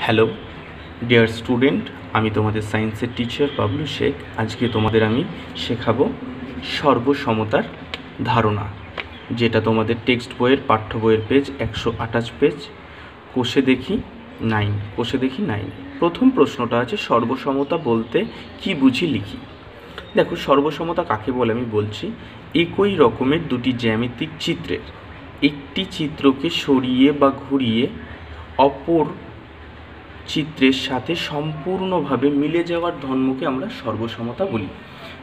Hello dear student, আমি তোমাদের সায়েন্সের টিচার বাবলু শেখ। আজকে তোমাদের আমি শেখাবো সর্বসমতার ধারণা, যেটা তোমাদের টেক্সট বইয়ের পাঠ্য বইয়ের পেজ 128 পেজ, কোষে দেখি 9। প্রথম প্রশ্নটা আছে সর্বসমতা বলতে কি বুঝি লিখি। দেখো, সর্বসমতা কাকে বলে আমি বলছি। একই রকমের দুটি জ্যামিতিক চিত্রের একটি চিত্রকে সরিয়ে বা ঘুরিয়ে অপর চিত্রের সাথে সম্পূর্ণভাবে মিলে যাওয়ার ধর্মকে আমরা সর্বসমতা বলি।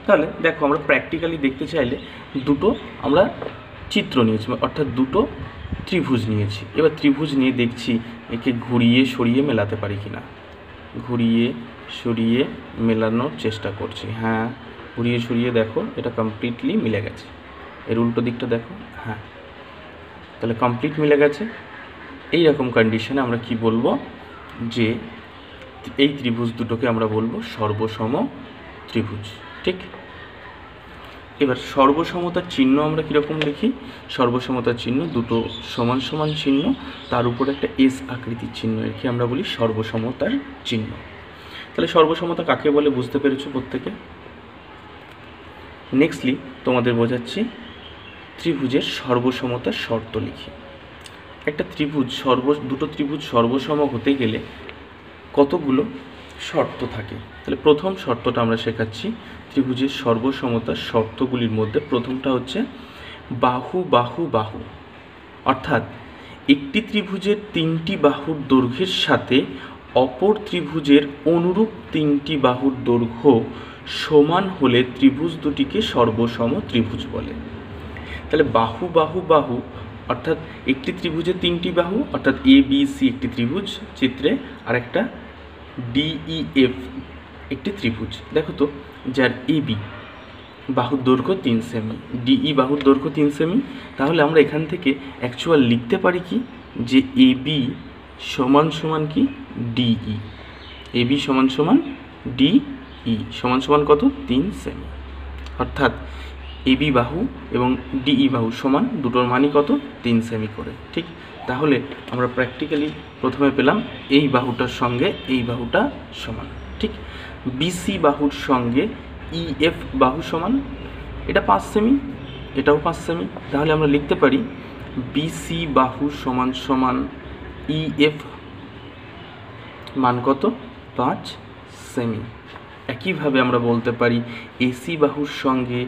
তাহলে দেখো, আমরা প্র্যাকটিক্যালি দেখতে চাইলে দুটো আমরা চিত্র নিয়েছি, অর্থাৎ দুটো ত্রিভুজ নিয়েছি। এবার ত্রিভুজ নিয়ে দেখছি একে ঘুরিয়ে সরিয়ে মেলাতে পারি কি না। ঘুরিয়ে সরিয়ে মেলানোর চেষ্টা করছি। হ্যাঁ, ঘুরিয়ে সরিয়ে দেখো এটা কমপ্লিটলি মিলে গেছে। এর উল্টো দিকটা দেখো, হ্যাঁ, তাহলে কমপ্লিট মিলে গেছে। এই রকম কন্ডিশনে আমরা কি বলবো, যে এই ত্রিভুজ দুটোকে আমরা বলবো সর্বসম ত্রিভুজ। ঠিক, এবার সর্বসমতার চিহ্ন আমরা কীরকম লিখি। সর্বসমতার চিহ্ন দুটো সমান সমান চিহ্ন, তার উপর একটা এস আকৃতির চিহ্ন রেখে আমরা বলি সর্বসমতার চিহ্ন। তাহলে সর্বসমতা কাকে বলে বুঝতে পেরেছো প্রত্যেকে। নেক্সটলি তোমাদের বোঝাচ্ছি ত্রিভুজের সর্বসমতার শর্ত লিখি। একটা ত্রিভুজ দুটো ত্রিভুজ সর্বসম হতে গেলে কতগুলো শর্ত থাকে। তাহলে প্রথম শর্তটা আমরা শেখাচ্ছি। ত্রিভুজের সর্বসমতার শর্তগুলির মধ্যে প্রথমটা হচ্ছে বাহু বাহু বাহু, অর্থাৎ একটি ত্রিভুজের তিনটি বাহুর দৈর্ঘ্যের সাথে অপর ত্রিভুজের অনুরূপ তিনটি বাহুর দৈর্ঘ্য সমান হলে ত্রিভুজ দুটিকে সর্বসম ত্রিভুজ বলে। তাহলে বাহু বাহু বাহু অর্থাৎ একটি ত্রিভুজের তিনটি বাহু, অর্থাৎ এ বি সি একটি ত্রিভুজ চিত্রে, আর একটা ডিইএফ একটি ত্রিভুজ। দেখো তো, যার এ বি বাহুর দৈর্ঘ্য 3 সেমি, ডিই বাহুর দৈর্ঘ্য 3 সেমি, তাহলে আমরা এখান থেকে অ্যাকচুয়াল লিখতে পারি কি, যে এ বি সমান সমান কি ডিই, এ বি সমান সমান ডিই সমান সমান কত 3 সেমি, অর্থাৎ এবি বাহু এবং ডিই বাহু সমান, দুটোর মানই কত 3 সেমি করে। ঠিক, তাহলে আমরা প্র্যাকটিক্যালি প্রথমে পেলাম এই বাহুটার সঙ্গে এই বাহুটা সমান। ঠিক, বিসি বাহুর সঙ্গে ইএফ বাহু সমান, এটা 5 সেমি, এটাও 5 সেমি, তাহলে আমরা লিখতে পারি বিসি বাহু সমান সমান ইএফ মান কত 5 সেমি। একইভাবে আমরা বলতে পারি এসি বাহুর সঙ্গে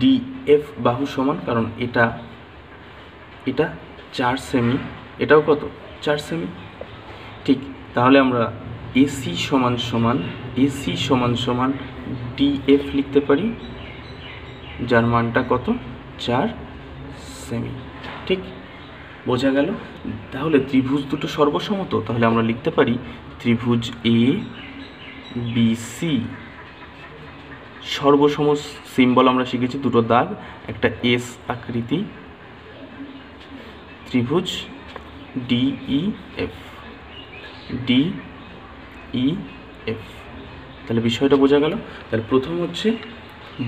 ডিএফ বাহু সমান, কারণ এটা 4 সেমি, এটাও কত 4 সেমি। ঠিক, তাহলে আমরা এসি সমান সমান ডিএফ লিখতে পারি, যার মানটা কত 4 সেমি। ঠিক, বোঝা গেল। তাহলে ত্রিভুজ দুটো সর্বসম, তাহলে আমরা লিখতে পারি ত্রিভুজ এ বি সি সর্বসম সিম্বল আমরা শিখেছি, দুটো দাগ, একটা এস আকৃতি, ত্রিভুজ ডিইএফ। তাহলে বিষয়টা বোঝা গেল। তাহলে প্রথম হচ্ছে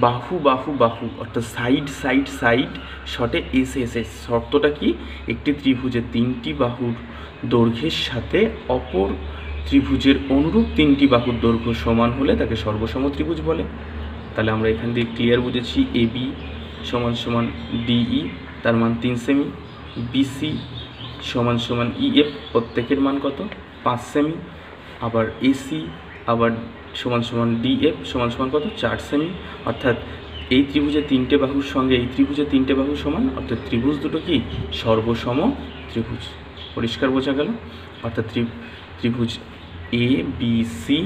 বাহু বাহু বাহু, অর্থাৎ সাইড সাইড সাইড শর্টে এস এস এস। শর্তটা কি, একটি ত্রিভুজের তিনটি বাহুর দৈর্ঘ্যের সাথে অপর ত্রিভুজের অনুরূপ তিনটি বাহুর দৈর্ঘ্য সমান হলে তাকে সর্বসম ত্রিভুজ বলে। তাহলে আমরা এখান থেকে ক্লিয়ার বুঝেছি এ বি সমান সমান ডিই, তার মান 3 সেমি, বিসি সমান সমান ইএফ, প্রত্যেকের মান কত 5 সেমি, আবার এসি আবার সমান সমান ডিএফ সমান সমান কত 4 সেমি, অর্থাৎ এই ত্রিভুজের তিনটে বাহুর সঙ্গে এই ত্রিভুজের তিনটে বাহু সমান, অর্থাৎ ত্রিভুজ দুটো কি সর্বসম ত্রিভুজ। পরিষ্কার বোঝা গেল। অর্থাৎ ত্রিভুজ এ বি সি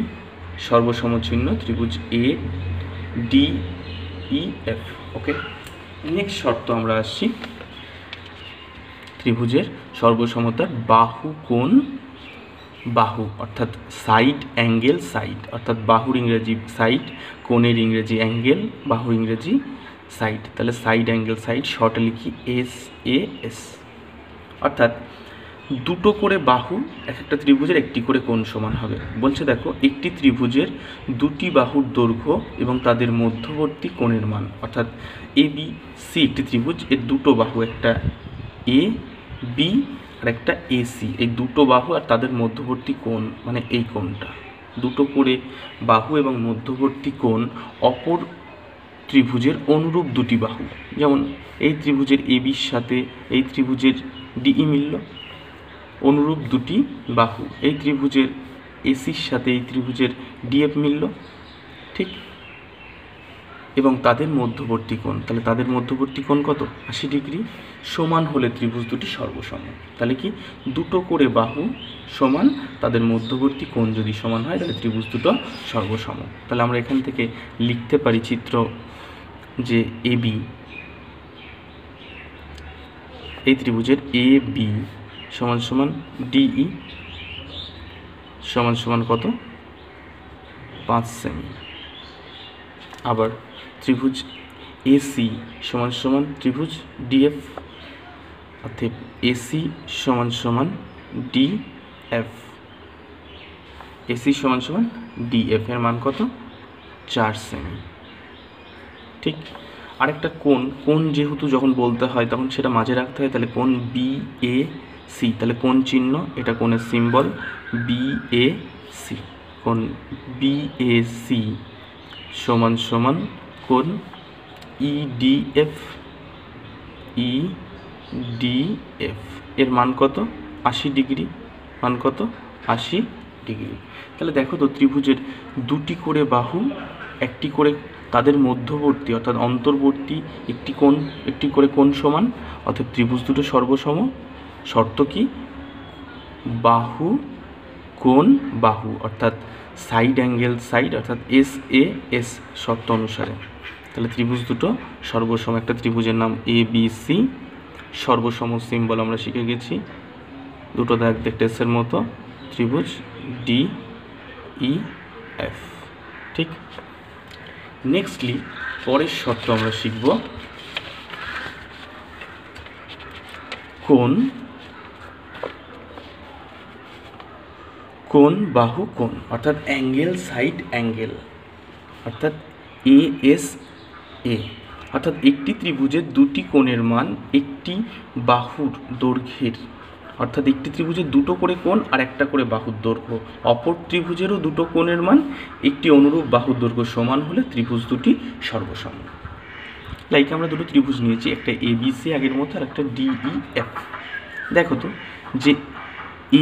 সর্বসম চিহ্ন ত্রিভুজ এ ডিইএফ। ওকে, নেক্সট শর্ত আমরা আসছি ত্রিভুজের সর্বসমতার বাহু কোণ বাহু, অর্থাৎ সাইড অ্যাঙ্গেল সাইড, অর্থাৎ বাহুর ইংরেজি সাইড, কোণের ইংরেজি অ্যাঙ্গেল, বাহুর ইংরেজি সাইড। তাহলে সাইড অ্যাঙ্গেল সাইড শর্টে লিখি এস এ এস, অর্থাৎ দুটো করে বাহু এক একটা ত্রিভুজের একটি করে কোণ সমান হবে। বলছে দেখো, একটি ত্রিভুজের দুটি বাহুর দৈর্ঘ্য এবং তাদের মধ্যবর্তী কোণের মান, অর্থাৎ এ বি সি একটি ত্রিভুজ, এর দুটো বাহু, একটা এ বি আর একটা এসি, এই দুটো বাহু আর তাদের মধ্যবর্তী কোণ, মানে এই কোণটা, দুটো করে বাহু এবং মধ্যবর্তী কোণ অপর ত্রিভুজের অনুরূপ দুটি বাহু। যেমন এই ত্রিভুজের এবির সাথে এই ত্রিভুজের ডিই মিলল, অনুরূপ দুটি বাহু। এই ত্রিভুজের এসির সাথে এই ত্রিভুজের ডিএফ মিলল, ঠিক, এবং তাদের মধ্যবর্তী কোণ, তাহলে তাদের মধ্যবর্তী কোণ কত? 80 ডিগ্রি। সমান হলে ত্রিভুজ দুটি সর্বসম। তাহলে কি দুটো করে বাহু সমান, তাদের মধ্যবর্তী কোণ যদি সমান হয় তাহলে ত্রিভুজ দুটো সর্বসম। তাহলে আমরা এখান থেকে লিখতে পারি চিত্র যে এবি, এই ত্রিভুজের এ বি সমান সমান ডিই সমান সমান কত? 5 সেমি। আবার ত্রিভুজ এসি সমান সমান ত্রিভুজ ডিএফ, অর্থাৎ এসি সমান সমান ডিএফ, এসি সমান সমান ডিএফ এর মান কত? 4 সেমি। ঠিক, আরেকটা কোণ যেহেতু যখন বলতে হয় তখন সেটা মাঝে রাখতে হয়, তাহলে কোণ বি এ সি, তাহলে কোণ চিহ্ন, এটা কোণের সিম্বল বি এ সি, কোণ বি এ সি সমান সমান কোণ ইডিএফ, ইডিএফ এর মান কত? 80 ডিগ্রি, মান কত? 80 ডিগ্রি। তাহলে দেখো তো ত্রিভুজের দুটি করে বাহু, একটি করে তাদের মধ্যবর্তী অর্থাৎ অন্তর্বর্তী একটি করে কোণ সমান, অর্থাৎ ত্রিভুজ দুটো সর্বসম। শর্ত কি? বাহু কোণ বাহু, অর্থাৎ সাইড অ্যাঙ্গেল সাইড, অর্থাৎ এস এ এস শর্ত অনুসারে। তাহলে ত্রিভুজ দুটো সর্বসম। একটা ত্রিভুজের নাম এ বি সি, সর্বসম সিম্বল আমরা শিখে গেছি, দুটো দাগ দেখতে এসের মতো, ত্রিভুজ ডি ই এফ। ঠিক, নেক্সটলি পরের শর্ত আমরা শিখব কোণ বাহু কোণ, অর্থাৎ অ্যাঙ্গেল সাইড অ্যাঙ্গেল, অর্থাৎ এ এস এ, অর্থাৎ একটি ত্রিভুজের দুটি কোণের মান একটি বাহুর দৈর্ঘ্যের, অর্থাৎ একটি ত্রিভুজের দুটো করে কোণ আর একটা করে বাহুর দৈর্ঘ্য, অপর ত্রিভুজেরও দুটো কোণের মান একটি অনুরূপ বাহুর দৈর্ঘ্য সমান হলে ত্রিভুজ দুটি সর্বসম। লাইক আমরা দুটো ত্রিভুজ নিয়েছি, একটা এবিসি আগের মতো আর একটা ডিইএফ। দেখো তো যে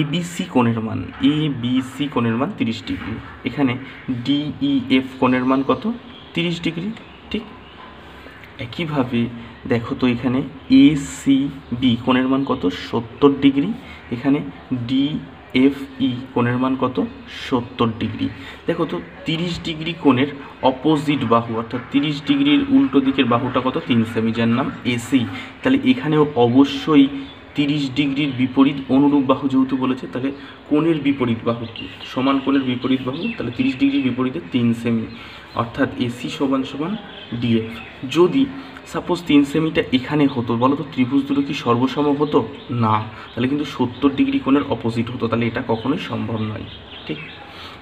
এবিসি কোণের মান, এবিসি কোণের মান 30 ডিগ্রি, এখানে ডিইএফ কোণের মান কত? 30 ডিগ্রি। ঠিক, একইভাবে দেখো তো এখানে এসিবি কোণের মান কত? 70 ডিগ্রি, এখানে ডিএফই কোণের মান কত? 70 ডিগ্রি। দেখো তো 30 ডিগ্রি কোণের অপোজিট বাহু, অর্থাৎ 30 ডিগ্রির উল্টো দিকের বাহুটা কত? 3 সেমি, যার নাম এসি। তাহলে এখানেও অবশ্যই 30 ডিগ্রির বিপরীত অনুরূপ বাহু যেহেতু বলেছে, তাহলে কোণের বিপরীত বাহু কি? সমান কোণের বিপরীত বাহু, তাহলে 30 ডিগ্রির বিপরীতে 3 সেমি, অর্থাৎ এসি সমান সমান ডিএফ। যদি সাপোজ 3 সেমিটা এখানে হতো, বলো তো ত্রিভুজ দুটো কি সর্বসম হতো? না, তাহলে কিন্তু 70 ডিগ্রি কোণের অপোজিট হতো, তাহলে এটা কখনোই সম্ভব নয়। ঠিক,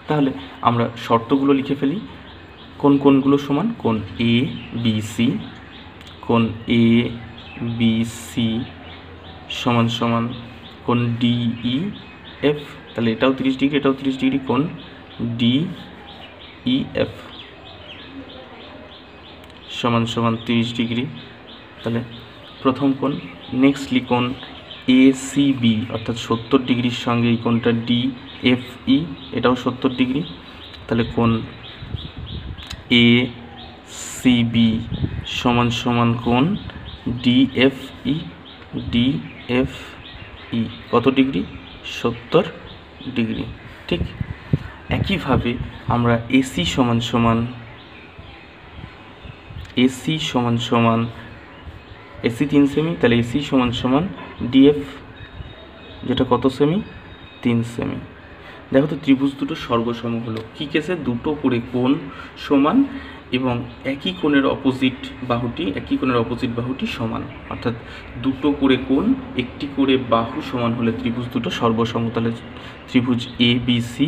তাহলে আমরা শর্তগুলো লিখে ফেলি। কোনগুলো সমান? কোণ এ বি সি, কোণ এ বি সি সমান সমান কোণ ডিই এফ, তাহলে এটাও 30 ডিগ্রি, এটাও 30 ডিগ্রি, কোণ ডিই এফ সমান সমান 30 ডিগ্রি। তাহলে প্রথম কোণ। নেক্সটলি কোণ এসিবি, অর্থাৎ 70 ডিগ্রির সঙ্গে এই কোণটা ডিএফই, এটাও 70 ডিগ্রি, তাহলে কোণ এসিবি সমান সমান কোণ ডিএফই, ডিএফই কত ডিগ্রি? 70 ডিগ্রি। ঠিক, একইভাবে আমরা এসি সমান সমান এসি 3 সেমি, তাহলে এসি সমান সমান ডিএফ, যেটা কত সেমি? 3 সেমি। দেখো তো ত্রিভুজ দুটো সর্বসম হলো কি কেসে? দুটো করে কোণ সমান এবং একই কোণের অপোজিট বাহুটি সমান, অর্থাৎ দুটো করে কোণ একটি করে বাহু সমান হলে ত্রিভুজ দুটো সর্বসম। তাহলে ত্রিভুজ এ বি সি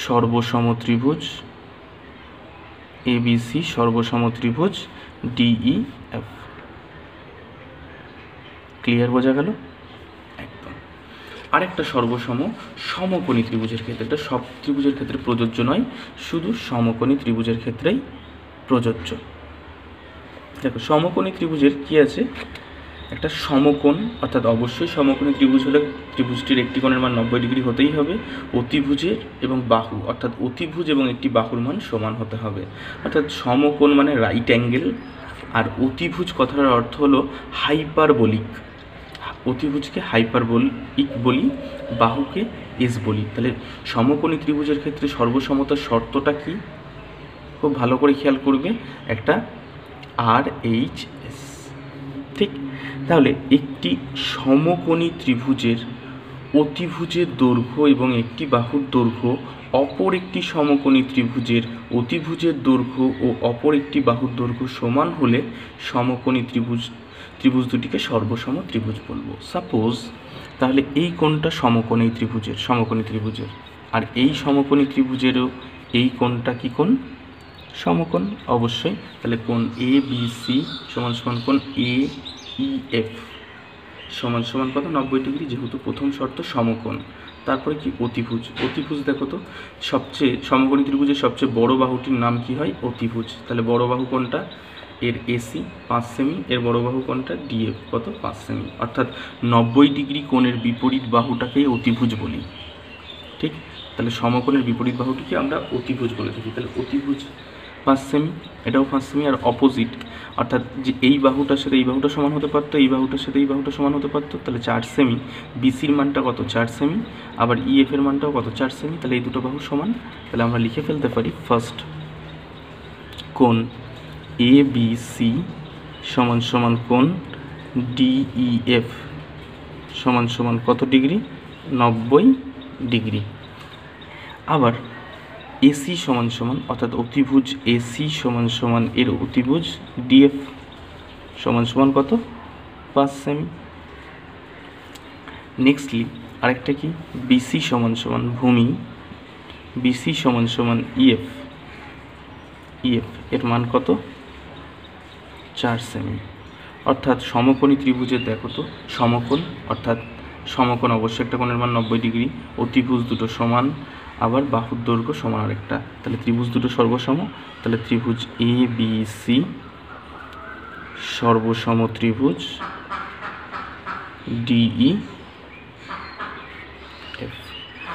সর্বসম ত্রিভুজ, এবিসি সর্বসম ত্রিভুজ ডিইএফ। ক্লিয়ার বোঝা গেল? আরেকটা সর্বসম সমকোণী ত্রিভুজের ক্ষেত্রে। এটা সব ত্রিভুজের ক্ষেত্রে প্রযোজ্য নয়, শুধু সমকোণী ত্রিভুজের ক্ষেত্রেই প্রযোজ্য। দেখো সমকোণী ত্রিভুজের কি আছে, একটা সমকোণ, অর্থাৎ অবশ্যই সমকোণী ত্রিভুজ হলে ত্রিভুজটির একটি কোণের মান 90 ডিগ্রি হতেই হবে। অতিভুজের এবং বাহু, অর্থাৎ অতিভুজ এবং একটি বাহুর মান সমান হতে হবে। অর্থাৎ সমকোণ মানে রাইট অ্যাঙ্গেল, আর অতিভুজ কথার অর্থ হলো হাইপারবোলিক। অতিভুজকে হাইপারবোলিক বলি, বাহুকে এস বলি। তাহলে সমকোণী ত্রিভুজের ক্ষেত্রে সর্বসমতার শর্তটা কি, খুব ভালো করে খেয়াল করবে, একটা RHS। ঠিক, তাহলে একটি সমকোণী ত্রিভুজের অতিভুজের দৈর্ঘ্য এবং একটি বাহুর দৈর্ঘ্য অপর একটি সমকোণী ত্রিভুজের অতিভুজের দৈর্ঘ্য ও অপর একটি বাহুর দৈর্ঘ্য সমান হলে সমকোণী ত্রিভুজ দুটিকে সর্বসম ত্রিভুজ বলবো। সাপোজ তাহলে এই কোণটা সমকোণী ত্রিভুজের, আর এই সমকোণী ত্রিভুজেরও এই কোণটা কি কোণ, সমকোণ অবশ্যই। তাহলে কোণ ABC সমান সমান কোণ AEF সমান সমান কত, 90 ডিগ্রি, যেহেতু প্রথম শর্ত সমকোণ। তারপরে কি অতিভুজ দেখো তো, সবচেয়ে সমকোণী ত্রিভুজের সবচেয়ে বড় বাহুটির নাম কি হয়, অতিভুজ। তাহলে বড় বাহু কোনটা, এর AC 5 সেমি, এর বড় বাহু কোনটা DF কত, 5 সেমি। অর্থাৎ 90 ডিগ্রি কোণের বিপরীত বাহুটাকেই অতিভুজ বলি। ঠিক, তাহলে সমকোণের বিপরীত বাহুটিকে আমরা অতিভুজ বলে থাকি। তাহলে অতিভুজ 5 সেমি, এটাও 5 সেমি, আর অপোজিট অর্থাৎ যে এই বাহুটার সাথে এই বাহুটা সমান হতে পারতো, এই বাহুটার সাথে এই বাহুটা সমান হতে পারতো, তাহলে 4 সেমি। BCর মানটা কত, 4 সেমি, আবার EF এর মানটাও কত, 4 সেমি। তাহলে এই দুটো বাহু সমান। তাহলে আমরা লিখে ফেলতে পারি ফার্স্ট কোণ ABC সমান সমান কোণ DEF সমান সমান কত ডিগ্রি, 90 ডিগ্রি। আবার AC সমান সমান, অর্থাৎ অতিভুজ AC সমান সমান এর অতিভুজ DF সমান সমান কত, 5 সেমি। নেক্সটলি আরেকটা কি, BC সমান সমান ভূমি, BC সমান সমান EF এর মান কত, 4 সেমি। অর্থাৎ সমকোণী ত্রিভুজের দেখো তো সমকোণ, অর্থাৎ সমকোণ অবশ্যই একটা কোণের মান 90 ডিগ্রি, অতিভুজ দুটো সমান, আবার বাহুর দৈর্ঘ্য সমান আরেকটা। তাহলে ত্রিভুজ দুটো সর্বসম। তাহলে ত্রিভুজ ABC সর্বসম ত্রিভুজ DEF।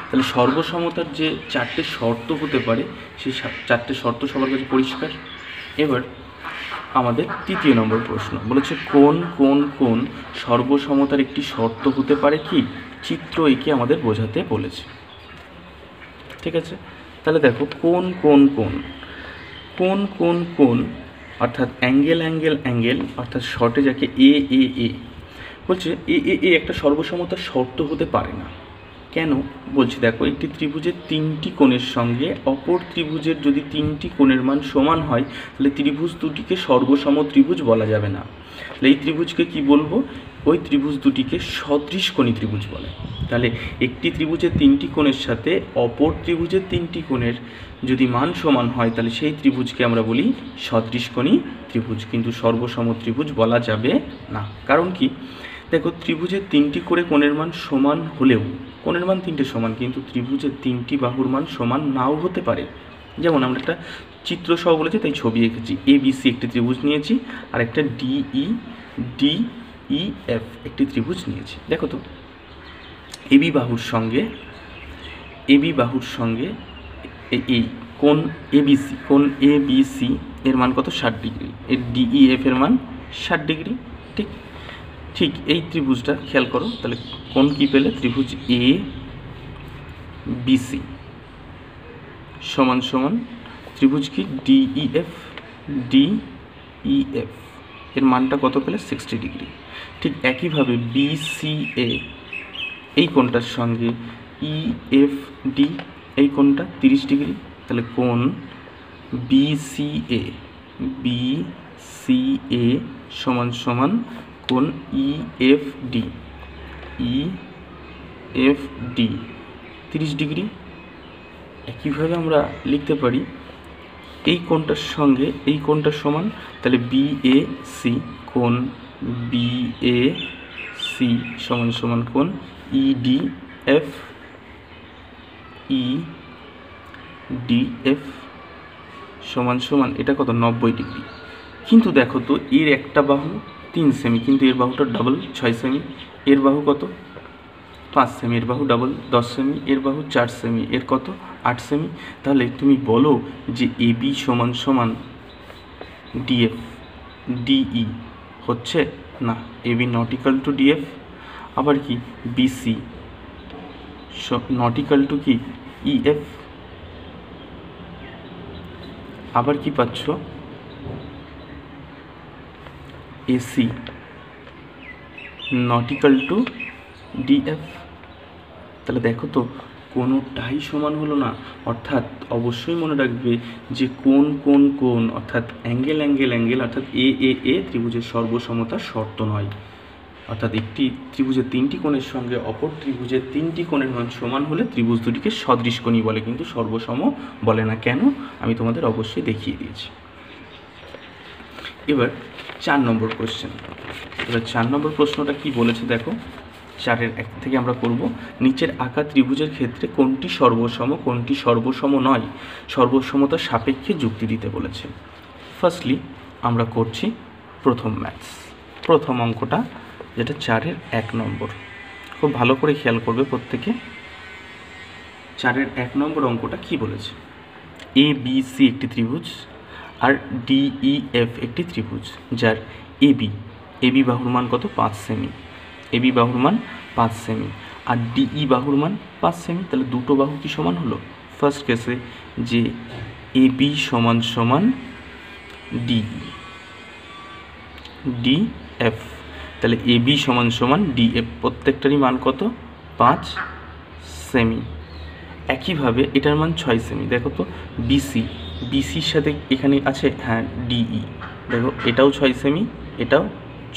তাহলে সর্বসমতার যে 4টে শর্ত হতে পারে, সেই 4টে শর্ত সবার কাছে পরিষ্কার। এবার আমাদের 3 নম্বর প্রশ্ন বলেছে, কোন সর্বসমতার একটি শর্ত হতে পারে কি, চিত্র এঁকে আমাদের বোঝাতে বলেছে। ঠিক আছে, তাহলে দেখো কোন অর্থাৎ অ্যাঙ্গেল, অর্থাৎ শর্টে যাকে AAA বলছে, AAA একটা সর্বসমতার শর্ত হতে পারে না। কেন বলছি, দেখো একটি ত্রিভুজের 3টি কোণের সঙ্গে অপর ত্রিভুজের যদি 3টি কোণের মান সমান হয়, তাহলে ত্রিভুজ দুটিকে সর্বসম ত্রিভুজ বলা যাবে না। তাহলে এই ত্রিভুজকে কি বলবো, ওই ত্রিভুজ দুটিকে সদৃশকোণী ত্রিভুজ বলে। তাহলে একটি ত্রিভুজের 3টি কোণের সাথে অপর ত্রিভুজের 3টি কোণের যদি মান সমান হয়, তাহলে সেই ত্রিভুজকে আমরা বলি সদৃশকোণী ত্রিভুজ, কিন্তু সর্বসম ত্রিভুজ বলা যাবে না। কারণ কি, দেখো ত্রিভুজের 3টি করে কোণের মান সমান হলেও, কোণের মান 3টে সমান, কিন্তু ত্রিভুজের 3টি বাহুর মান সমান নাও হতে পারে। যেমন আমরা একটা চিত্র সহ বলেছি, তাই ছবি এঁকেছি। ABC একটি ত্রিভুজ নিয়েছি, আর একটা DEF একটি ত্রিভুজ নিয়েছি। দেখো তো AB বাহুর সঙ্গে এই কোণ ABC এর মান কত, 60 ডিগ্রি, এর DEF এর মান 60 ডিগ্রি। ঠিক এই ত্রিভুজটা খেয়াল করো, তাহলে কোণ কি পেলে, ত্রিভুজ ABC সমান সমান ত্রিভুজ কি DEF এর মানটা কত পেলে, 60 ডিগ্রি। ঠিক একইভাবে BCA এই কোণটার সঙ্গে EFD এই কোণটা 30 ডিগ্রি। তাহলে কোণ BCA সমান সমান কোণ EFD 30 ডিগ্রি। একইভাবে আমরা লিখতে পারি এই কোণটার সঙ্গে এই কোণটার সমান, তাহলে BAC কোণ BAC সমান সমান কোণ এফ ই ডি এফ সমান সমান এটা কত 90 ডিগ্রি। কিন্তু দেখো তো এর একটা বাহু 3 সেমি, কিন্তু এর বাহুটা ডাবল 6 সেমি, এর বাহু কত 5 সেমি, এর বাহু ডাবল 10 সেমি, এর বাহু 4 সেমি, এর কত 8 সেমি। তাহলে তুমি বলো যে এ বি সমান সমান ডিএফ ডিই হচ্ছে না, A B not equal to DF. আবার কি বিসি নট ইকাল টু কি ইএফ। আবার কি পাচ্ছ AC not equal to DF. তাহলে দেখো তো কোনোটাই সমান হলো না। অর্থাৎ অবশ্যই মনে রাখবে যে কোন অর্থাৎ অ্যাঙ্গেল অর্থাৎ এ ত্রিভুজের সর্বসমতার শর্ত নয়। অর্থাৎ একটি ত্রিভুজের 3টি কোণের সঙ্গে অপর ত্রিভুজের 3টি কোণের মান সমান হলে ত্রিভুজ দুটিকে সদৃশকোণী বলে, কিন্তু সর্বসম বলে না। কেন আমি তোমাদের অবশ্যই দেখিয়ে দিয়েছি। এবার 4 নম্বর কোশ্চেন। এবার 4 নম্বর প্রশ্নটা কি বলেছে দেখো, 4-এর 1 থেকে আমরা করব। নিচের আঁকা ত্রিভুজের ক্ষেত্রে কোনটি সর্বসম কোনটি সর্বসম নয়, সর্বসমতার সাপেক্ষে যুক্তি দিতে বলেছে। ফার্স্টলি আমরা করছি প্রথম ম্যাথস, প্রথম অঙ্কটা যেটা 4-এর 1 নম্বর। খুব ভালো করে খেয়াল করবে প্রত্যেকে। 4-এর 1 নম্বর অঙ্কটা কি বলেছে, এ বি সি একটি ত্রিভুজ আর ডিইএফ একটি ত্রিভুজ, যার এবি বাহুর মান কত 5 সেমি, এবি বাহুর মান 5 সেমি আর ডিই বাহুর মান 5 সেমি। তাহলে দুটো বাহু কি সমান হলো। ফার্স্ট কেসে যে এবি সমান সমান ডিএফ, তাহলে এবি সমান সমান ডিএফ, প্রত্যেকটারই মান কত 5 সেমি। একইভাবে এটার মান 6 সেমি। দেখো তো বিসির সাথে এখানে আছে হ্যাঁ ডিই, দেখো এটাও 6 সেমি, এটাও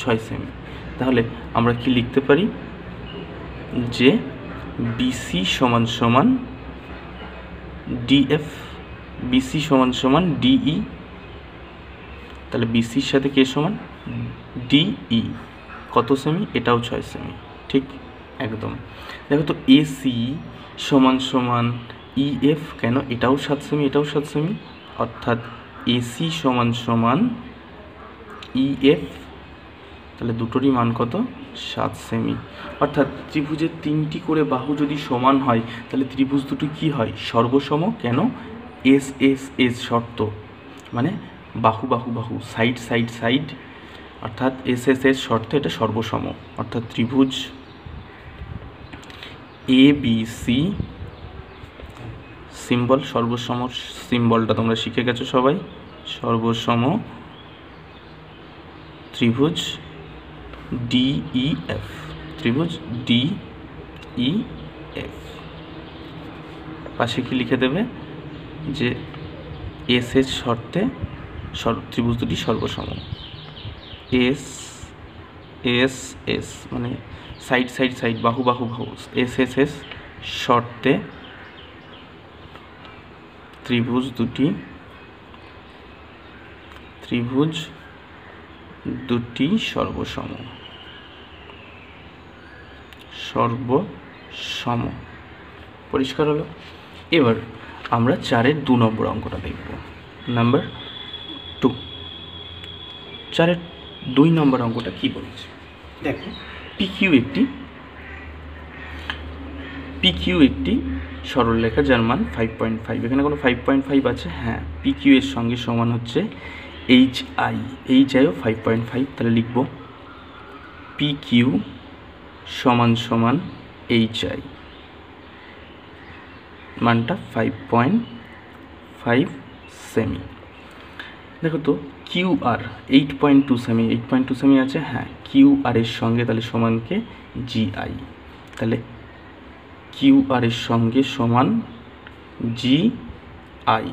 6 সেমি। তাহলে আমরা কি লিখতে পারি যে বিসি সমান সমান ডিএফ, বিসি সমান সমান ডিই। তাহলে বিসির সাথে কে সমান ডিই, কত সেমি, এটাও 6 সেমি, ঠিক একদম। দেখো তো এসি সমান সমান ইএফ, কেন এটাও 7 সেমি, এটাও 7 সেমি, অর্থাৎ এসি সমান সমান ইএফ। তাহলে দুটোরই মান কত 7 সেমি। অর্থাৎ ত্রিভুজের 3টি করে বাহু যদি সমান হয় তাহলে ত্রিভুজ দুটি কি হয় সর্বসম। কেন এস এস এস শর্ত, মানে বাহু বাহু বাহু সাইড সাইড সাইড, অর্থাৎ এস এস এস শর্ত এটা সর্বসম। অর্থাৎ ত্রিভুজ এ বি সি সিম্বল, সর্বসম সিম্বলটা তোমরা শিখে গেছো সবাই, সর্বসম ত্রিভুজ ডিইএফ, ত্রিভুজ ডিইএফ। পাশে কি লিখে দেবে যে এস এস শর্তে ত্রিভুজ দুটি সর্বসম, এস এস এস মানে সাইড সাইড সাইড বাহু বাহু বাহু, এস এস এস শর্তে ত্রিভুজ দুটি সর্বসম। পরিষ্কার হলো। এবার আমরা 4-এর 2 নম্বর অঙ্কটা দেখব, নাম্বার 2। 4-এর 2 নম্বর অঙ্কটা কি বলেছে দেখো, পিকিউ একটি সরলরেখা যার মান 5.5। এখানে কোনো 5.5 আছে, হ্যাঁ পিকিউ এর সঙ্গে সমান হচ্ছে এইচআইও 5.5। তাহলে লিখব পিকিউ সমান সমান এইচআই, মানটা 5.5 সেমি। দেখো তো কিউ আর 8.2 সেমি, 8.2 সেমি আছে, হ্যাঁ কিউ আর এর সঙ্গে তাহলে সমানকে জিআই, তাহলে কিউ আর এর সঙ্গে সমান জিআই।